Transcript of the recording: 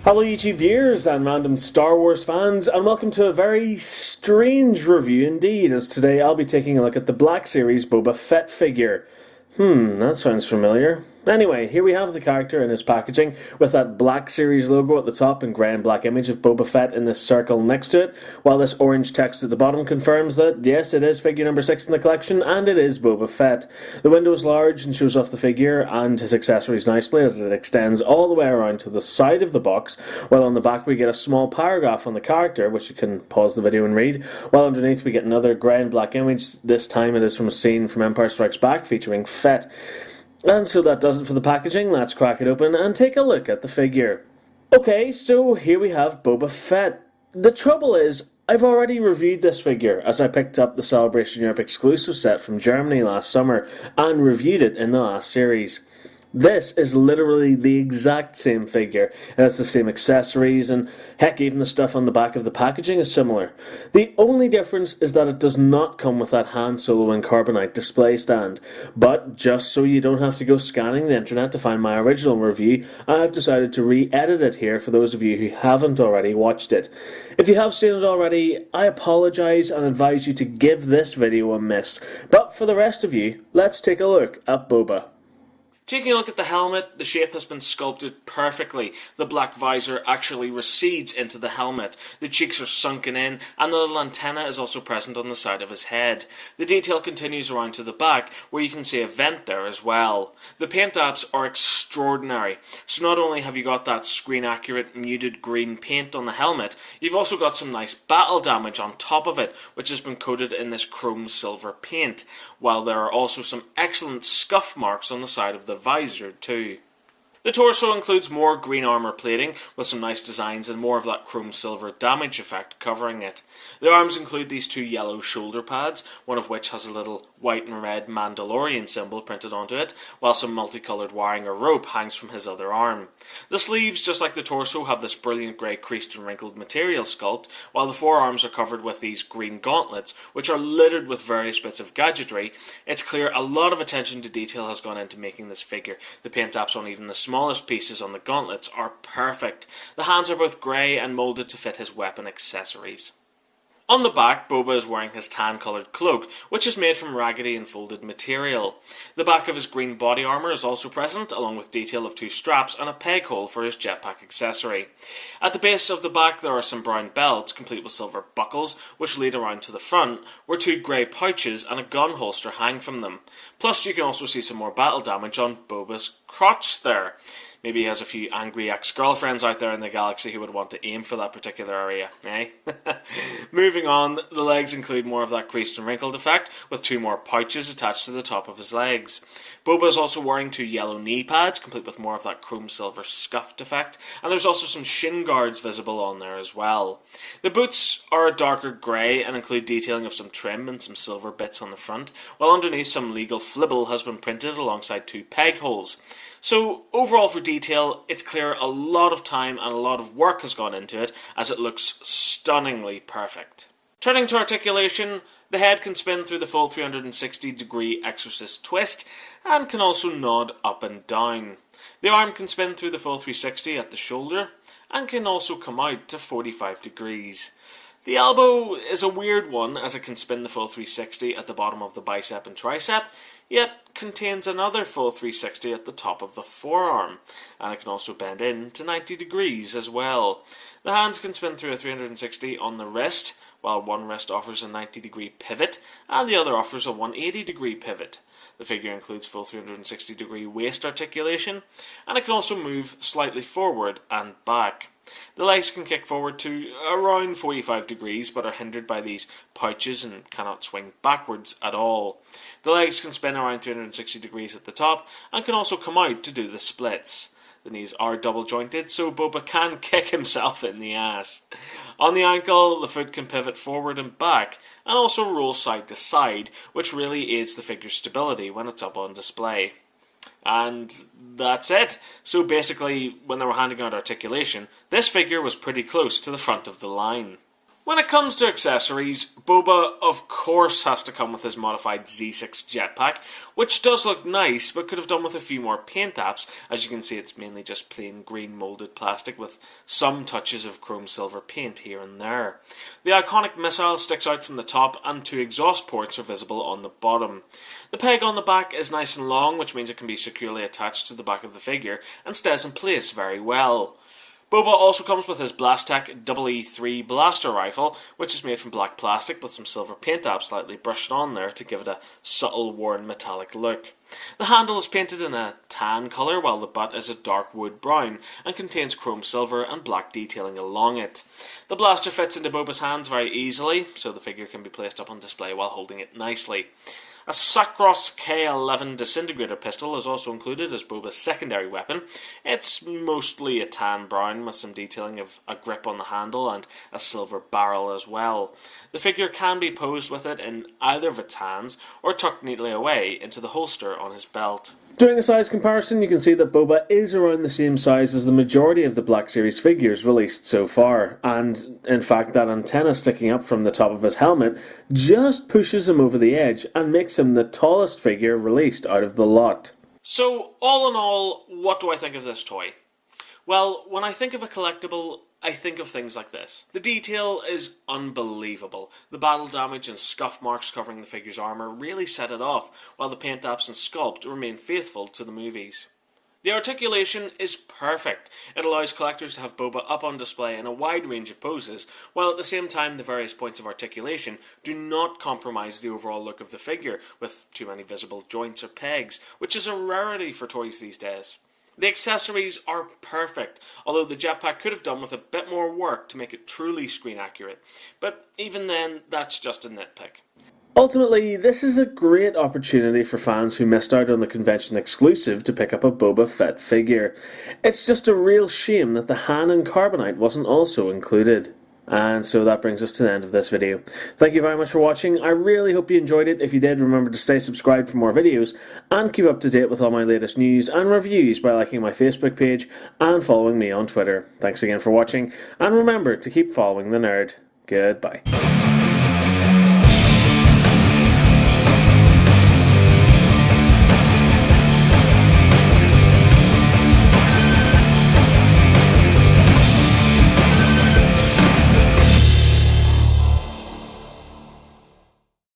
Hello YouTube viewers and random Star Wars fans, and welcome to a very strange review indeed, as today I'll be taking a look at the Black Series Boba Fett figure. That sounds familiar. Anyway, here we have the character in his packaging with that Black Series logo at the top and grey and black image of Boba Fett in this circle next to it, while this orange text at the bottom confirms that, yes, it is figure number 6 in the collection, and it is Boba Fett. The window is large and shows off the figure and his accessories nicely as it extends all the way around to the side of the box, while on the back we get a small paragraph on the character, which you can pause the video and read, while underneath we get another grey and black image. This time it is from a scene from Empire Strikes Back featuring Fett. And so that does it for the packaging. Let's crack it open and take a look at the figure. Okay, so here we have Boba Fett. The trouble is, I've already reviewed this figure as I picked up the Celebration Europe exclusive set from Germany last summer and reviewed it in the last series. This is literally the exact same figure. It has the same accessories, and heck, even the stuff on the back of the packaging is similar. The only difference is that it does not come with that Han Solo and Carbonite display stand. But just so you don't have to go scanning the internet to find my original review, I've decided to re-edit it here for those of you who haven't already watched it. If you have seen it already, I apologise and advise you to give this video a miss. But for the rest of you, let's take a look at Boba. Taking a look at the helmet, the shape has been sculpted perfectly. The black visor actually recedes into the helmet. The cheeks are sunken in, and the little antenna is also present on the side of his head. The detail continues around to the back, where you can see a vent there as well. The paint apps are extraordinary. So not only have you got that screen-accurate muted green paint on the helmet, you've also got some nice battle damage on top of it, which has been coated in this chrome silver paint, while there are also some excellent scuff marks on the side of the visor too. The torso includes more green armour plating with some nice designs and more of that chrome silver damage effect covering it. The arms include these two yellow shoulder pads, one of which has a little white and red Mandalorian symbol printed onto it, while some multicoloured wiring or rope hangs from his other arm. The sleeves, just like the torso, have this brilliant grey creased and wrinkled material sculpt, while the forearms are covered with these green gauntlets, which are littered with various bits of gadgetry. It's clear a lot of attention to detail has gone into making this figure. The paint apps on even the smallest pieces on the gauntlets are perfect. The hands are both grey and moulded to fit his weapon accessories. On the back, Boba is wearing his tan-coloured cloak, which is made from raggedy and folded material. The back of his green body armour is also present, along with detail of two straps and a peg hole for his jetpack accessory. At the base of the back there are some brown belts, complete with silver buckles, which lead around to the front, where two grey pouches and a gun holster hang from them. Plus you can also see some more battle damage on Boba's crotch there. Maybe he has a few angry ex-girlfriends out there in the galaxy who would want to aim for that particular area, eh? Moving on, the legs include more of that creased and wrinkled effect, with two more pouches attached to the top of his legs. Boba is also wearing two yellow knee pads, complete with more of that chrome silver scuffed effect, and there's also some shin guards visible on there as well. The boots are a darker grey and include detailing of some trim and some silver bits on the front, while underneath some legal flibble has been printed alongside two peg holes. So, overall for detail, it's clear a lot of time and a lot of work has gone into it, as it looks stunningly perfect. Turning to articulation, the head can spin through the full 360-degree exorcist twist, and can also nod up and down. The arm can spin through the full 360 at the shoulder, and can also come out to 45 degrees. The elbow is a weird one, as it can spin the full 360 at the bottom of the bicep and tricep, yet contains another full 360 at the top of the forearm, and it can also bend in to 90 degrees as well. The hands can spin through a 360 on the wrist, while one wrist offers a 90-degree pivot, and the other offers a 180-degree pivot. The figure includes full 360-degree waist articulation, and it can also move slightly forward and back. The legs can kick forward to around 45 degrees, but are hindered by these pouches and cannot swing backwards at all. The legs can spin around 360 degrees at the top, and can also come out to do the splits. The knees are double jointed, so Boba can kick himself in the ass. On the ankle, the foot can pivot forward and back, and also roll side to side, which really aids the figure's stability when it's up on display. And that's it. So basically, when they were handing out articulation, this figure was pretty close to the front of the line. When it comes to accessories, Boba of course has to come with his modified Z6 jetpack, which does look nice but could have done with a few more paint apps. As you can see, it's mainly just plain green moulded plastic with some touches of chrome silver paint here and there. The iconic missile sticks out from the top and 2 exhaust ports are visible on the bottom. The peg on the back is nice and long, which means it can be securely attached to the back of the figure and stays in place very well. Boba also comes with his Blastech EE3 blaster rifle, which is made from black plastic with some silver paint apps slightly brushed on there to give it a subtle worn metallic look. The handle is painted in a tan colour while the butt is a dark wood brown and contains chrome silver and black detailing along it. The blaster fits into Boba's hands very easily, so the figure can be placed up on display while holding it nicely. A Sacros K11 disintegrator pistol is also included as Boba's secondary weapon. It's mostly a tan brown with some detailing of a grip on the handle and a silver barrel as well. The figure can be posed with it in either of its hands or tucked neatly away into the holster on his belt. Doing a size comparison, you can see that Boba is around the same size as the majority of the Black Series figures released so far, and in fact that antenna sticking up from the top of his helmet just pushes him over the edge and makes him the tallest figure released out of the lot. So, all in all, what do I think of this toy? Well, when I think of a collectible, I think of things like this. The detail is unbelievable. The battle damage and scuff marks covering the figure's armour really set it off, while the paint apps and sculpt remain faithful to the movies. The articulation is perfect. It allows collectors to have Boba up on display in a wide range of poses, while at the same time the various points of articulation do not compromise the overall look of the figure with too many visible joints or pegs, which is a rarity for toys these days. The accessories are perfect, although the jetpack could have done with a bit more work to make it truly screen accurate, but even then, that's just a nitpick. Ultimately, this is a great opportunity for fans who missed out on the convention exclusive to pick up a Boba Fett figure. It's just a real shame that the Han and Carbonite wasn't also included. And so that brings us to the end of this video. Thank you very much for watching. I really hope you enjoyed it. If you did, remember to stay subscribed for more videos and keep up to date with all my latest news and reviews by liking my Facebook page and following me on Twitter. Thanks again for watching, and remember to keep following the nerd. Goodbye.